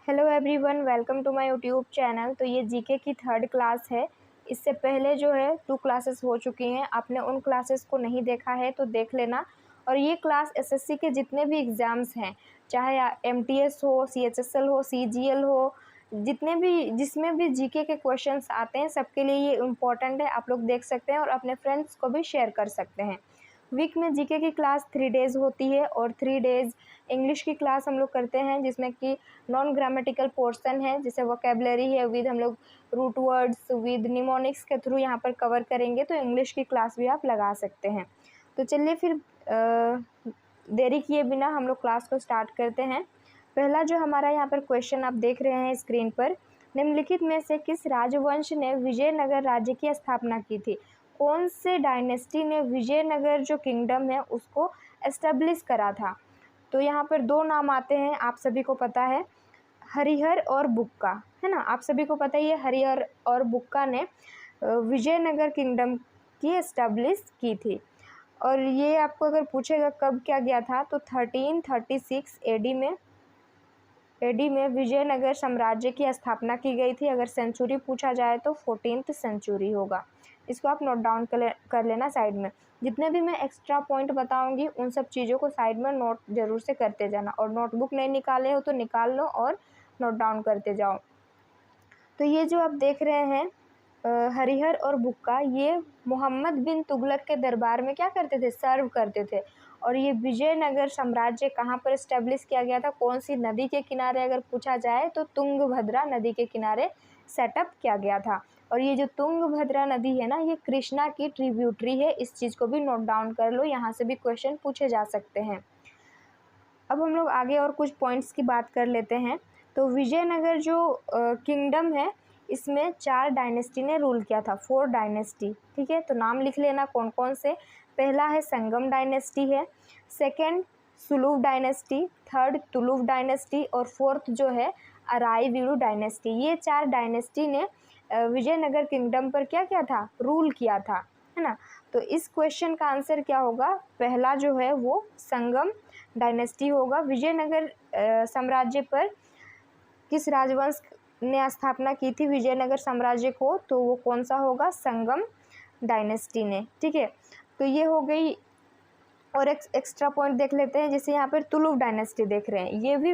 Hello everyone, welcome to my YouTube channel. तो ये GK की थर्ड क्लास है। इससे पहले जो है 2 क्लासेस हो चुकी हैं। आपने उन क्लासेस को नहीं देखा है तो देख लेना। और ये क्लास एसएससी के जितने भी एग्ज़ाम्स हैं, चाहे एमटीएस हो, सीएचएसएल हो, सीजीएल हो, जिसमें भी जीके के क्वेश्चंस आते हैं, सबके लिए ये इम्पोर्टेंट है। आप लोग देख सकते हैं और अपने फ्रेंड्स को भी शेयर कर सकते हैं। वीक में जीके की क्लास 3 डेज़ होती है और 3 डेज़ इंग्लिश की क्लास हम लोग करते हैं, जिसमें कि नॉन ग्रामेटिकल पोर्शन है, जैसे वोकेबलरी है, विद हम लोग रूट वर्ड्स विद निमोनिक्स के थ्रू यहाँ पर कवर करेंगे। तो इंग्लिश की क्लास भी आप लगा सकते हैं। तो चलिए फिर देरी किए बिना हम लोग क्लास को स्टार्ट करते हैं। पहला जो हमारा यहाँ पर क्वेश्चन आप देख रहे हैं स्क्रीन पर, निम्नलिखित में से किस राजवंश ने विजयनगर राज्य की स्थापना की थी? कौन से डायनेस्टी ने विजयनगर जो किंगडम है उसको एस्टेब्लिश करा था? तो यहाँ पर 2 नाम आते हैं, आप सभी को पता है, हरिहर और बुक्का, है ना। आप सभी को पता ही है, हरिहर और बुक्का ने विजयनगर किंगडम की एस्टेब्लिश की थी। और ये आपको अगर पूछेगा कब क्या गया था, तो 1336 एडी में विजयनगर साम्राज्य की स्थापना की गई थी। अगर सेंचुरी पूछा जाए तो 14th सेंचुरी होगा। इसको आप नोट डाउन कर लेना साइड में। जितने भी मैं एक्स्ट्रा पॉइंट बताऊंगी उन सब चीज़ों को साइड में नोट जरूर से करते जाना। और नोटबुक नहीं निकाले हो तो निकाल लो और नोट डाउन करते जाओ। तो ये जो आप देख रहे हैं हरिहर और बुक्का, ये मोहम्मद बिन तुगलक के दरबार में क्या करते थे? सर्व करते थे। और ये विजयनगर साम्राज्य कहाँ पर इस्टेब्लिश किया गया था? कौन सी नदी के किनारे अगर पूछा जाए तो तुंगभद्रा नदी के किनारे सेटअप किया गया था। और ये जो तुंगभद्रा नदी है ना, ये कृष्णा की ट्रिब्यूटरी है। इस चीज़ को भी नोट डाउन कर लो, यहाँ से भी क्वेश्चन पूछे जा सकते हैं। अब हम लोग आगे और कुछ पॉइंट्स की बात कर लेते हैं। तो विजयनगर जो किंगडम है, इसमें 4 डायनेस्टी ने रूल किया था, 4 डायनेस्टी। ठीक है, तो नाम लिख लेना कौन कौन से। पहला है संगम डायनेस्टी है, second Saluva dynasty, third Tuluva dynasty और फोर्थ जो है अराईवीडु डायनेस्टी। ये 4 डायनेस्टी ने विजयनगर किंगडम पर क्या किया था? रूल किया था, है ना। तो इस क्वेश्चन का आंसर क्या होगा? पहला जो है वो संगम डायनेस्टी होगा। विजयनगर साम्राज्य पर किस राजवंश ने स्थापना की थी विजयनगर साम्राज्य को? तो वो कौन सा होगा? संगम डायनेस्टी ने। ठीक है, तो ये हो गई। और एक एक्स्ट्रा पॉइंट देख लेते हैं, जैसे यहाँ पर तुलुव डायनेस्टी देख रहे हैं, ये भी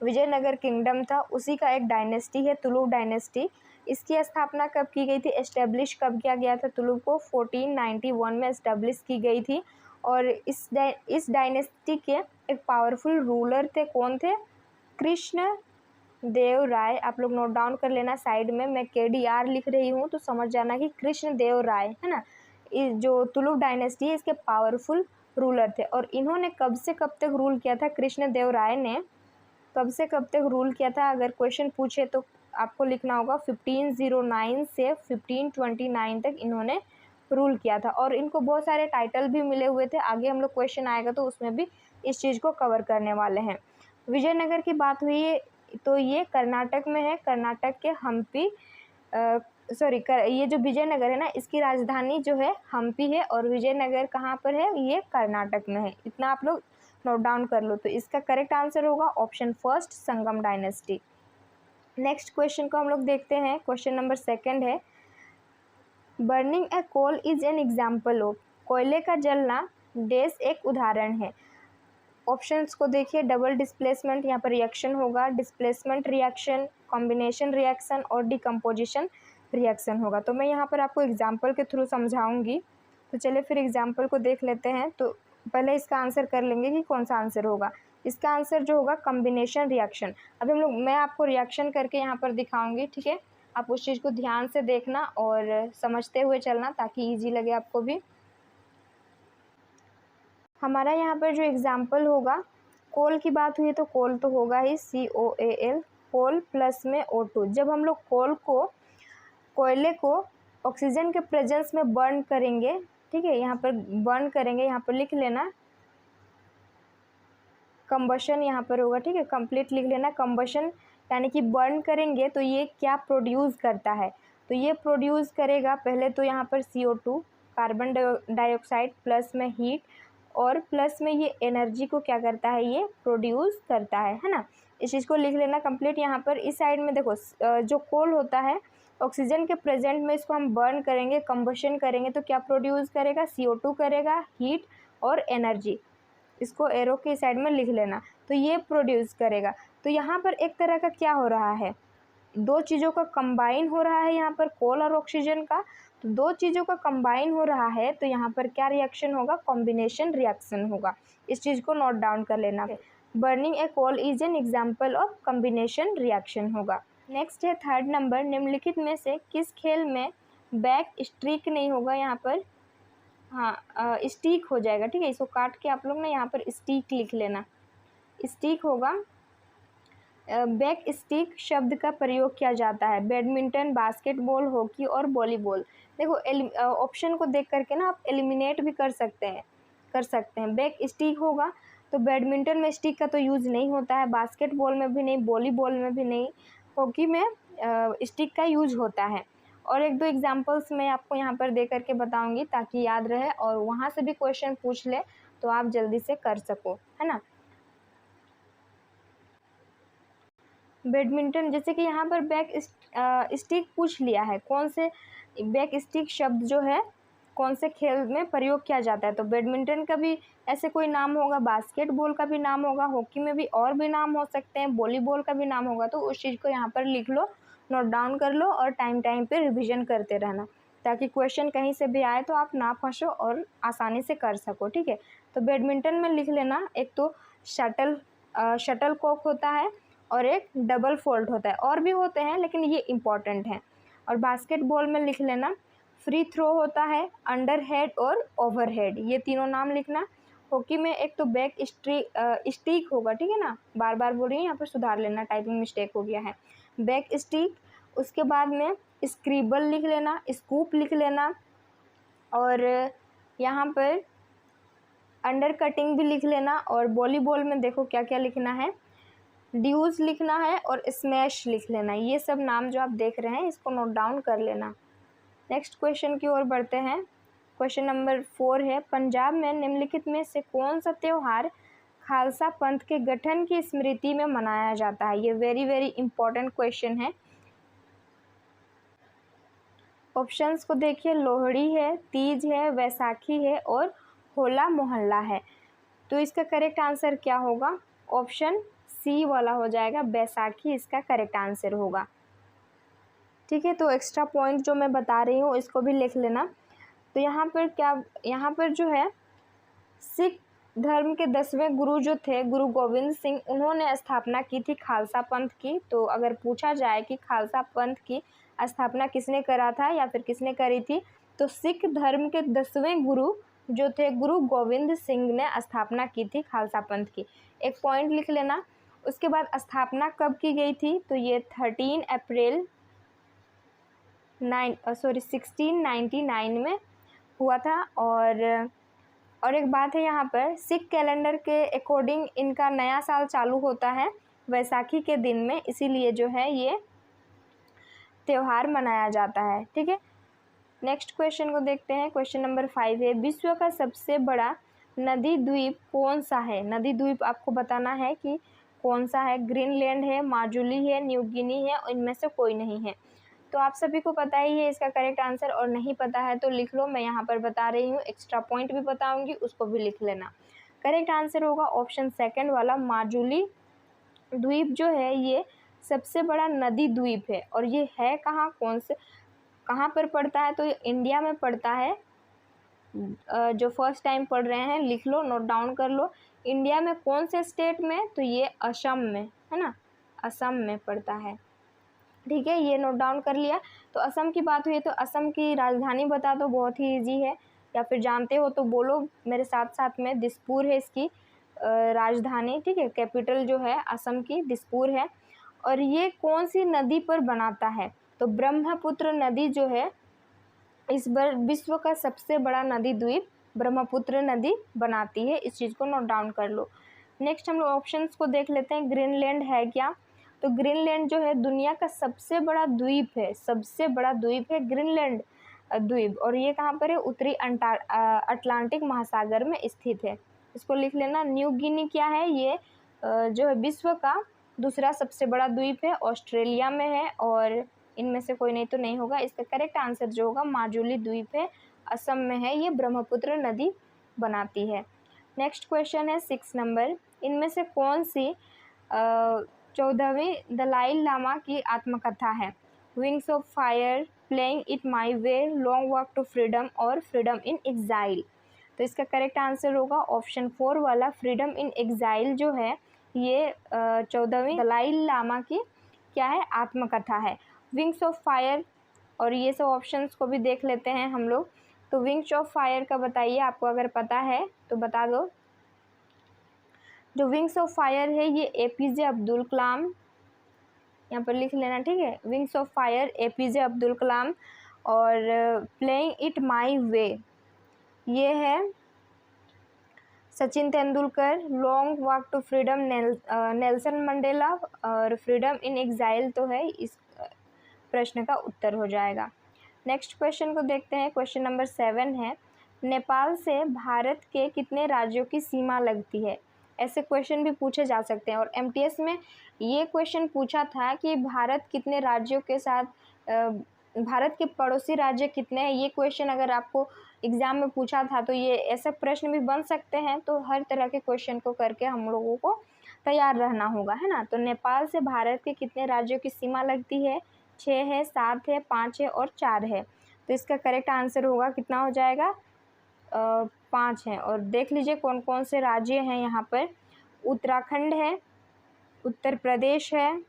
विजयनगर किंगडम था उसी का एक डायनेस्टी है, तुलुव डायनेस्टी। इसकी स्थापना कब की गई थी? एस्टेब्लिश कब किया गया था? तुलुव को 1491 में एस्टेब्लिश की गई थी। और इस डायनेस्टी के एक पावरफुल रूलर थे, कौन थे? कृष्ण देव राय। आप लोग नोट डाउन कर लेना साइड में, मैं KDR लिख रही हूँ तो समझ जाना कि कृष्ण देव राय, है ना। जो तुलुव डायनेस्टी है इसके पावरफुल रूलर थे। और इन्होंने कब से कब तक रूल किया था? कृष्ण देव राय ने कब से कब तक रूल किया था? अगर क्वेश्चन पूछे तो आपको लिखना होगा 1509 से 1529 तक इन्होंने रूल किया था। और इनको बहुत सारे टाइटल भी मिले हुए थे, आगे हम लोग क्वेश्चन आएगा तो उसमें भी इस चीज़ को कवर करने वाले हैं। विजयनगर की बात हुई है तो ये कर्नाटक में है, कर्नाटक के हम्पी ये जो विजयनगर है ना, इसकी राजधानी जो है हम्पी है। और विजयनगर कहाँ पर है? ये कर्नाटक में है। इतना आप लोग नोट डाउन कर लो। तो इसका करेक्ट आंसर होगा option first, Sangam dynasty. Next question को हम लोग देखते हैं। क्वेश्चन नंबर 2 है, burning a coal is an example of. कोयले का जलना डैश एक उदाहरण है। ऑप्शंस को देखिए, डबल डिस्प्लेसमेंट, यहाँ पर रिएक्शन होगा, डिस्प्लेसमेंट रिएक्शन, कॉम्बिनेशन रिएक्शन और डिकम्पोजिशन रिएक्शन होगा। तो मैं यहाँ पर आपको एग्जाम्पल के थ्रू समझाऊंगी। तो चलिए फिर एग्जाम्पल को देख लेते हैं। तो पहले इसका आंसर कर लेंगे कि कौन सा आंसर होगा। इसका आंसर जो होगा कॉम्बिनेशन रिएक्शन। अभी मैं आपको रिएक्शन करके यहाँ पर दिखाऊंगी, ठीक है। आप उस चीज़ को ध्यान से देखना और समझते हुए चलना ताकि ईजी लगे आपको भी। हमारा यहाँ पर जो एग्जाम्पल होगा, कोल की बात हुई तो कोल तो होगा ही, COAL, कोल प्लस में O2। जब हम लोग कोयले को ऑक्सीजन के प्रेजेंस में बर्न करेंगे, ठीक है, यहाँ पर बर्न करेंगे, यहाँ पर लिख लेना कंबशन, यहाँ पर होगा, ठीक है, कंप्लीट लिख लेना कंबशन, यानी कि बर्न करेंगे तो ये क्या प्रोड्यूस करता है? तो ये प्रोड्यूस करेगा पहले तो यहाँ पर CO2, कार्बन डाइऑक्साइड प्लस में हीट, और प्लस में ये एनर्जी को क्या करता है, ये प्रोड्यूस करता है ना। इस चीज़ को लिख लेना कंप्लीट। यहाँ पर इस साइड में देखो जो कोल होता है ऑक्सीजन के प्रेजेंट में इसको हम बर्न करेंगे, कंबशन करेंगे तो क्या प्रोड्यूस करेगा, CO2 करेगा, हीट और एनर्जी। इसको एरो के साइड में लिख लेना, तो ये प्रोड्यूस करेगा। तो यहाँ पर एक तरह का क्या हो रहा है, दो चीज़ों का कंबाइन हो रहा है, यहाँ पर कोल और ऑक्सीजन का। तो दो चीज़ों का कंबाइन हो रहा है तो यहाँ पर क्या रिएक्शन होगा, कॉम्बिनेशन रिएक्शन होगा। इस चीज़ को नोट डाउन कर लेना। Burning a coal is an example of combination reaction होगा। नेक्स्ट है थर्ड नंबर, निम्नलिखित में से किस खेल में बैक स्ट्रीक नहीं होगा, यहाँ पर हाँ स्टीक हो जाएगा, ठीक है। इसको काट के आप लोग ना यहाँ पर स्टीक लिख लेना, स्टीक होगा। बैक स्टिक शब्द का प्रयोग किया जाता है बैडमिंटन, बास्केटबॉल, हॉकी और वॉलीबॉल। देखो ऑप्शन को देख करके ना आप एलिमिनेट भी कर सकते हैं। बैक स्टिक होगा तो बैडमिंटन में स्टिक का तो यूज़ नहीं होता है, बास्केटबॉल में भी नहीं, वॉलीबॉल में भी नहीं, हॉकी में स्टिक का यूज होता है। और एक दो एग्जांपल्स मैं आपको यहाँ पर दे करके बताऊंगी ताकि याद रहे और वहाँ से भी क्वेश्चन पूछ ले तो आप जल्दी से कर सको, है ना। बैडमिंटन, जैसे कि यहाँ पर बैक स्टिक पूछ लिया है, कौन से बैक स्टिक शब्द जो है कौन से खेल में प्रयोग किया जाता है, तो बैडमिंटन का भी ऐसे कोई नाम होगा, बास्केटबॉल का भी नाम होगा, हॉकी में भी और भी नाम हो सकते हैं, वॉलीबॉल का भी नाम होगा। तो उस चीज़ को यहाँ पर लिख लो, नोट डाउन कर लो और टाइम पे रिविजन करते रहना ताकि क्वेश्चन कहीं से भी आए तो आप ना फंसो और आसानी से कर सको, ठीक है। तो बैडमिंटन में लिख लेना, एक तो शटल कॉक होता है और एक डबल फोल्ड होता है, और भी होते हैं लेकिन ये इम्पॉर्टेंट है। और बास्केटबॉल में लिख लेना फ्री थ्रो होता है, अंडर हेड और ओवर हेड, ये तीनों नाम लिखना। हॉकी में एक तो बैक स्टिक होगा, ठीक है ना, बार बार बोल रही हूँ, यहाँ पर सुधार लेना, टाइपिंग मिस्टेक हो गया है। बैक स्टिक, उसके बाद में स्क्रीबल लिख लेना, स्कूप लिख लेना, और यहाँ पर अंडर कटिंग भी लिख लेना। और वॉलीबॉल में देखो क्या क्या लिखना है, ड्यूज लिखना है और स्मैश लिख लेना। ये सब नाम जो आप देख रहे हैं इसको नोट डाउन कर लेना। नेक्स्ट क्वेश्चन की ओर बढ़ते हैं। क्वेश्चन नंबर 4 है, पंजाब में निम्नलिखित में से कौन सा त्यौहार खालसा पंथ के गठन की स्मृति में मनाया जाता है। ये वेरी वेरी इंपॉर्टेंट क्वेश्चन है। ऑप्शंस को देखिए, लोहड़ी है, तीज है, वैसाखी है और होला मोहल्ला है। तो इसका करेक्ट आंसर क्या होगा, ऑप्शन सी वाला हो जाएगा, बैसाखी इसका करेक्ट आंसर होगा, ठीक है। तो एक्स्ट्रा पॉइंट जो मैं बता रही हूँ इसको भी लिख लेना। तो यहाँ पर जो है सिख धर्म के 10वें गुरु जो थे गुरु गोविंद सिंह, उन्होंने स्थापना की थी खालसा पंथ की। तो अगर पूछा जाए कि खालसा पंथ की स्थापना किसने करा था या फिर किसने करी थी, तो सिख धर्म के 10वें गुरु जो थे गुरु गोविंद सिंह ने स्थापना की थी खालसा पंथ की। एक पॉइंट लिख लेना। उसके बाद स्थापना कब की गई थी, तो ये 13 अप्रैल 1699 में हुआ था। और एक बात है, यहाँ पर सिख कैलेंडर के अकॉर्डिंग इनका नया साल चालू होता है वैसाखी के दिन में, इसीलिए जो है ये त्यौहार मनाया जाता है, ठीक है। नेक्स्ट क्वेश्चन को देखते हैं। क्वेश्चन नंबर 5 है, विश्व का सबसे बड़ा नदी द्वीप कौन सा है। नदी द्वीप आपको बताना है कि कौन सा है, ग्रीनलैंड है, माजुली है, न्यू गिनी है, इनमें से कोई नहीं है। तो आप सभी को पता ही है इसका करेक्ट आंसर, और नहीं पता है तो लिख लो, मैं यहाँ पर बता रही हूँ, एक्स्ट्रा पॉइंट भी बताऊँगी, उसको भी लिख लेना। करेक्ट आंसर होगा ऑप्शन सेकंड वाला, माजुली द्वीप जो है ये सबसे बड़ा नदी द्वीप है। और ये है कहाँ, कहाँ पर पड़ता है, तो ये इंडिया में पड़ता है। जो फर्स्ट टाइम पढ़ रहे हैं लिख लो, नोट डाउन कर लो, इंडिया में कौन से स्टेट में, तो ये असम में है ना, असम में पड़ता है, ठीक है। ये नोट डाउन कर लिया। तो असम की बात हुई तो असम की राजधानी बता दो, बहुत ही इजी है, या फिर जानते हो तो बोलो मेरे साथ साथ में, दिसपुर है इसकी राजधानी, ठीक है। कैपिटल जो है असम की दिसपुर है। और ये कौन सी नदी पर बनाता है, तो ब्रह्मपुत्र नदी जो है इस बार विश्व का सबसे बड़ा नदी द्वीप ब्रह्मपुत्र नदी बनाती है। इस चीज़ को नोट डाउन कर लो। नेक्स्ट हम लोग ऑप्शंस को देख लेते हैं। ग्रीनलैंड है क्या, तो ग्रीनलैंड जो है दुनिया का सबसे बड़ा द्वीप है, सबसे बड़ा द्वीप है ग्रीनलैंड। द्वीप, और ये कहाँ पर है? उत्तरी अटलांटिक महासागर में स्थित है। इसको लिख लेना। न्यू गिनी क्या है? ये जो है विश्व का दूसरा सबसे बड़ा द्वीप है, ऑस्ट्रेलिया में है, और इनमें से कोई नहीं तो नहीं होगा। इसका करेक्ट आंसर जो होगा माजुली द्वीप है, असम में है, ये ब्रह्मपुत्र नदी बनाती है। नेक्स्ट क्वेश्चन है 6 नंबर। इनमें से कौन सी 14वीं दलाई लामा की आत्मकथा है? Wings of Fire, Playing it my Way, Long walk to Freedom और फ्रीडम इन एग्जाइल। तो इसका करेक्ट आंसर होगा ऑप्शन 4 वाला, फ्रीडम इन एग्जाइल जो है ये 14वीं दलाई लामा की क्या है? आत्मकथा है। विंग्स ऑफ फायर, और ये सब ऑप्शंस को भी देख लेते हैं हम लोग। तो विंग्स ऑफ फायर का बताइए, आपको अगर पता है तो बता दो। जो विंग्स ऑफ फायर है ये APJ अब्दुल कलाम, यहाँ पर लिख लेना, ठीक है। Wings of fire APJ Abdul Kalam, और प्लेइंग इट माई वे ये है Sachin Tendulkar, long walk to freedom Nelson Mandela, और फ्रीडम इन एग्जाइल तो है इस प्रश्न का उत्तर हो जाएगा। नेक्स्ट क्वेश्चन को देखते हैं। क्वेश्चन नंबर 7 है, नेपाल से भारत के कितने राज्यों की सीमा लगती है? ऐसे क्वेश्चन भी पूछे जा सकते हैं, और MTS में ये क्वेश्चन पूछा था कि भारत कितने राज्यों के साथ भारत के पड़ोसी राज्य कितने हैं। ये क्वेश्चन अगर आपको एग्ज़ाम में पूछा था तो ये ऐसे प्रश्न भी बन सकते हैं। तो हर तरह के क्वेश्चन को करके हम लोगों को तैयार रहना होगा, है ना। तो नेपाल से भारत के कितने राज्यों की सीमा लगती है? 6 है, 7 है, 5 है और 4 है। तो इसका करेक्ट आंसर होगा कितना हो जाएगा? 5 है। और देख लीजिए कौन कौन से राज्य हैं यहाँ पर। उत्तराखंड है, उत्तर प्रदेश है,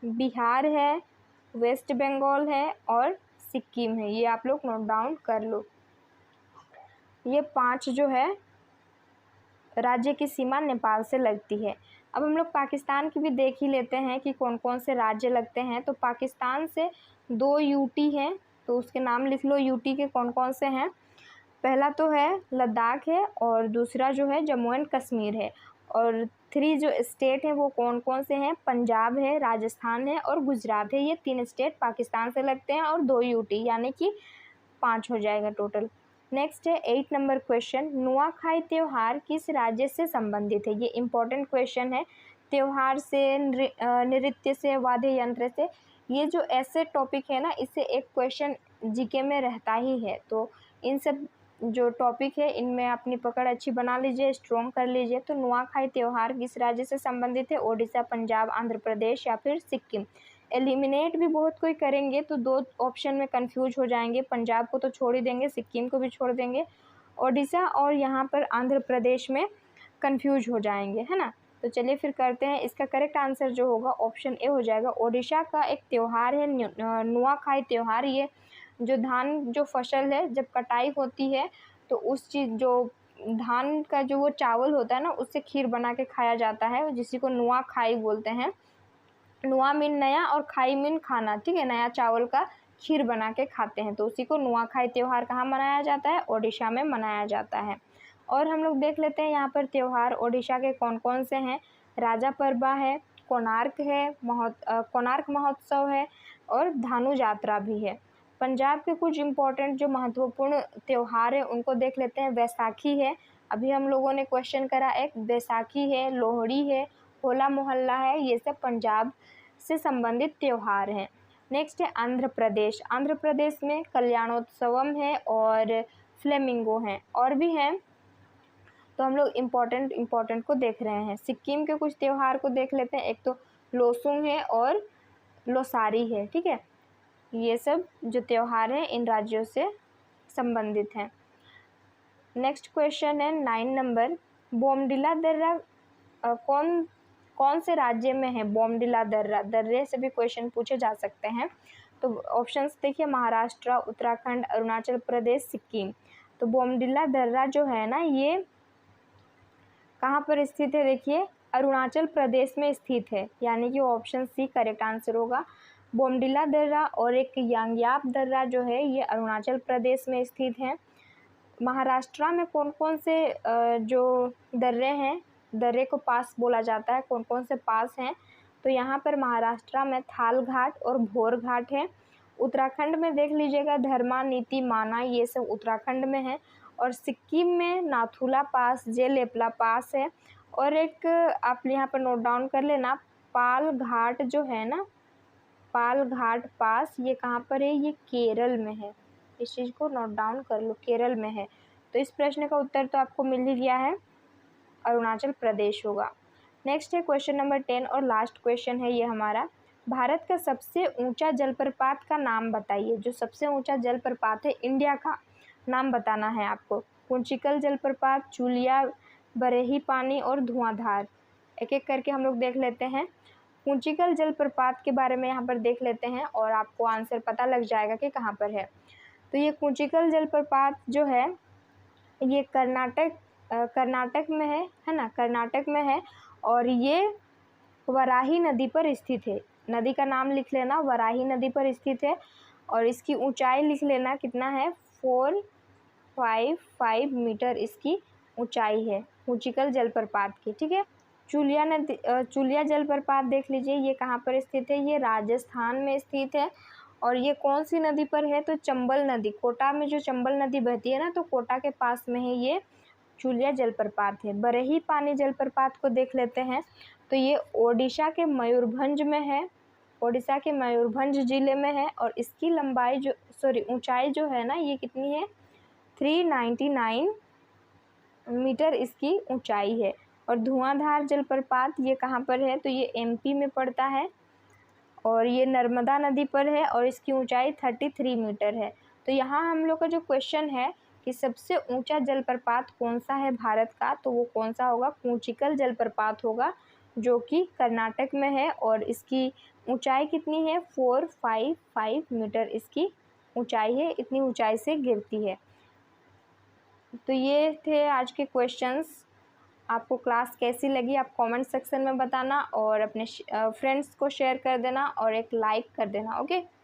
बिहार है, वेस्ट बंगाल है और सिक्किम है। ये आप लोग नोट डाउन कर लो। ये 5 जो है राज्य की सीमा नेपाल से लगती है। अब हम लोग पाकिस्तान की भी देख ही लेते हैं कि कौन कौन से राज्य लगते हैं। तो पाकिस्तान से 2 UT हैं, तो उसके नाम लिख लो। UT के कौन कौन से हैं? पहला तो है लद्दाख है, और दूसरा जो है जम्मू एंड कश्मीर है, और 3 जो स्टेट हैं वो कौन कौन से हैं? पंजाब है, राजस्थान है और गुजरात है। ये 3 स्टेट पाकिस्तान से लगते हैं, और 2 UT, यानी कि 5 हो जाएगा टोटल। नेक्स्ट है 8 नंबर क्वेश्चन, नुआखाई त्यौहार किस राज्य से संबंधित है? ये इम्पोर्टेंट क्वेश्चन है। त्यौहार से, नृत्य से, वाद्य यंत्र से, ये जो ऐसे टॉपिक है ना, इससे एक क्वेश्चन GK में रहता ही है। तो इन सब जो टॉपिक है इनमें अपनी पकड़ अच्छी बना लीजिए, स्ट्रॉन्ग कर लीजिए। तो नुआखाई त्यौहार किस राज्य से संबंधित है? ओडिशा, पंजाब, आंध्र प्रदेश या फिर सिक्किम। एलिमिनेट भी बहुत कोई करेंगे तो 2 ऑप्शन में कंफ्यूज हो जाएंगे। पंजाब को तो छोड़ ही देंगे, सिक्किम को भी छोड़ देंगे, ओडिशा और यहाँ पर आंध्र प्रदेश में कंफ्यूज हो जाएंगे, है ना। तो चलिए फिर करते हैं। इसका करेक्ट आंसर जो होगा ऑप्शन A हो जाएगा। ओडिशा का एक त्यौहार है नुआखाई त्यौहार। ये जो धान जो फसल है जब कटाई होती है तो उस चीज़ जो धान का जो वो चावल होता है ना, उससे खीर बना के खाया जाता है, जिसी को नुआखाई बोलते हैं। नुआ मीन नया और खाई मीन खाना, ठीक है। नया चावल का खीर बना के खाते हैं, तो उसी को नुआखाई त्यौहार कहाँ मनाया जाता है? ओडिशा में मनाया जाता है। और हम लोग देख लेते हैं यहाँ पर त्यौहार ओडिशा के कौन कौन से हैं। राजा परबा है, कोणार्क है, कोणार्क महोत्सव है और धानु यात्रा भी है। पंजाब के कुछ इम्पोर्टेंट जो महत्वपूर्ण त्यौहार हैं उनको देख लेते हैं। वैसाखी है, अभी हम लोगों ने क्वेश्चन करा, एक बैसाखी है, लोहड़ी है, होला मोहल्ला है, ये सब पंजाब से संबंधित त्यौहार हैं। नेक्स्ट है आंध्र प्रदेश। आंध्र प्रदेश में कल्याणोत्सवम है और फ्लेमिंगो हैं, और भी हैं, तो हम लोग इम्पोर्टेंट को देख रहे हैं। सिक्किम के कुछ त्यौहार को देख लेते हैं। एक तो लोसुंग है और लोसारी है, ठीक है। ये सब जो त्यौहार हैं इन राज्यों से संबंधित हैं। नेक्स्ट क्वेश्चन है 9 नंबर, बोमडिला दर्रा कौन से राज्य में है? बोमडिला दर्रा, दर्रे से भी क्वेश्चन पूछे जा सकते हैं। तो ऑप्शंस देखिए, महाराष्ट्र, उत्तराखंड, अरुणाचल प्रदेश, सिक्किम। तो बोमडिला दर्रा जो है ना, ये कहाँ पर स्थित है? देखिए अरुणाचल प्रदेश में स्थित है, यानी कि ऑप्शन C करेक्ट आंसर होगा। बोमडिला दर्रा और एक यांग्याप दर्रा जो है ये अरुणाचल प्रदेश में स्थित है। महाराष्ट्र में कौन कौन से जो दर्रे हैं, दर्रे को पास बोला जाता है, कौन कौन से पास हैं? तो यहाँ पर महाराष्ट्र में थाल घाट और भोर घाट है, उत्तराखंड में देख लीजिएगा धर्मा, नीति, माना, ये सब उत्तराखंड में है। और सिक्किम में नाथुला पास, जेलेपला पास है। और एक आप यहाँ पर नोट डाउन कर लेना, पाल घाट जो है ना, पाल घाट पास, ये कहाँ पर है, ये केरल में है। इस चीज़ को नोट डाउन कर लो, केरल में है। तो इस प्रश्न का उत्तर तो आपको मिल ही गया है, अरुणाचल प्रदेश होगा। नेक्स्ट है क्वेश्चन नंबर 10 और लास्ट क्वेश्चन है ये हमारा, भारत का सबसे ऊंचा जलप्रपात का नाम बताइए। जो सबसे ऊंचा जलप्रपात है इंडिया का, नाम बताना है आपको। कुंचिकल जलप्रपात, चूलिया, बरेही पानी और धुआंधार। एक एक करके हम लोग देख लेते हैं। कुंचिकल जलप्रपात के बारे में यहाँ पर देख लेते हैं और आपको आंसर पता लग जाएगा कि कहाँ पर है। तो ये कुंचिकल जलप्रपात जो है ये कर्नाटक में है ना, कर्नाटक में है। और ये वराही नदी पर स्थित है। नदी का नाम लिख लेना, वराही नदी पर स्थित है। और इसकी ऊंचाई लिख लेना कितना है, 455 मीटर इसकी ऊंचाई है कुंचिकल जलप्रपात की। ठीक है। चूलिया जलप्रपात देख लीजिए, ये कहाँ पर स्थित है, ये राजस्थान में स्थित है। और ये कौन सी नदी पर है, तो चंबल नदी, कोटा में जो चंबल नदी बहती है ना, तो कोटा के पास में है ये चूलिया जलप्रपात है। बरही पानी जलप्रपात को देख लेते हैं, तो ये ओडिशा के मयूरभंज में है, ओडिशा के मयूरभंज जिले में है। और इसकी ऊंचाई जो है ना, ये कितनी है, 399 मीटर इसकी ऊंचाई है। और धुआंधार जलप्रपात ये कहाँ पर है, तो ये एमपी में पड़ता है और ये नर्मदा नदी पर है और इसकी ऊंचाई 33 मीटर है। तो यहाँ हम लोग का जो क्वेश्चन है कि सबसे ऊंचा जलप्रपात कौन सा है भारत का, तो वो कौन सा होगा, कुंचिकल जलप्रपात होगा, जो कि कर्नाटक में है। और इसकी ऊंचाई कितनी है, 455 मीटर इसकी ऊंचाई है, इतनी ऊंचाई से गिरती है। तो ये थे आज के क्वेश्चंस। आपको क्लास कैसी लगी आप कमेंट सेक्शन में बताना और अपने फ्रेंड्स को शेयर कर देना और एक लाइक कर देना। ओके।